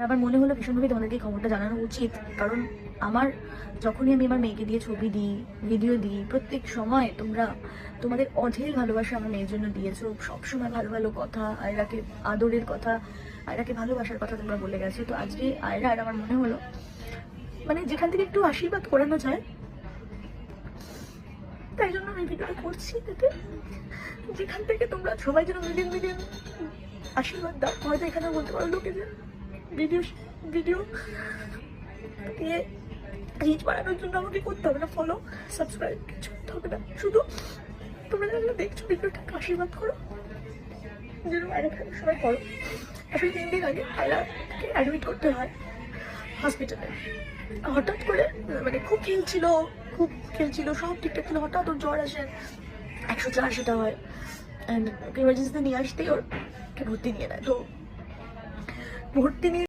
আমার মনে হলো ভীষণভাবে তোমাদেরকে এই খবরটা জানানো উচিত, কারণ যখনই আমি আমার মেয়েকে দিয়ে ছবি দিই, ভিডিও দিই, প্রত্যেক সময় তোমরা তোমাদের অঢেল ভালোবাসা আমার মেয়ের জন্য দিয়েছো। সবসময় ভালো ভালো কথা, আয়রাকে আদরের কথা, আয়রাকে ভালোবাসার কথা তোমরা বলে গেছো। তো আজকে আয়রা আর আমার মনে হলো মানে যেখান থেকে একটু আশীর্বাদ করানো যায়, তাই জন্য আমি ভিডিওটা করছি, যাতে যেখান থেকে তোমরা সবাই যেন মিলিয়ন মিলিয়ন আশীর্বাদ দাও। হয়তো এখানে বলতে পারো লোকে যে ভিডিও ভিডিও দিয়ে রিচ বাড়ানোর জন্য আমাকে করতে হবে না ফলো, সাবস্ক্রাইব, কিছু করতে হবে না। শুধু তোমরা যেন দেখছো ভিডিওটা আশীর্বাদ করো, যেন সবাই করো। আসলে 3 দিন আগে আয়রাকে অ্যাডমিট করতে হয় হসপিটালে। হঠাৎ করে মানে খুব খেলছিল, সব ঠিকঠাক ছিল, হঠাৎ ওর জ্বর আসে 104, সেটা হয়। অ্যান্ড ইমার্জেন্সিতে নিয়ে আসতেই ওর ভর্তি নিয়ে নেয়। তো ভর্তি নিয়ে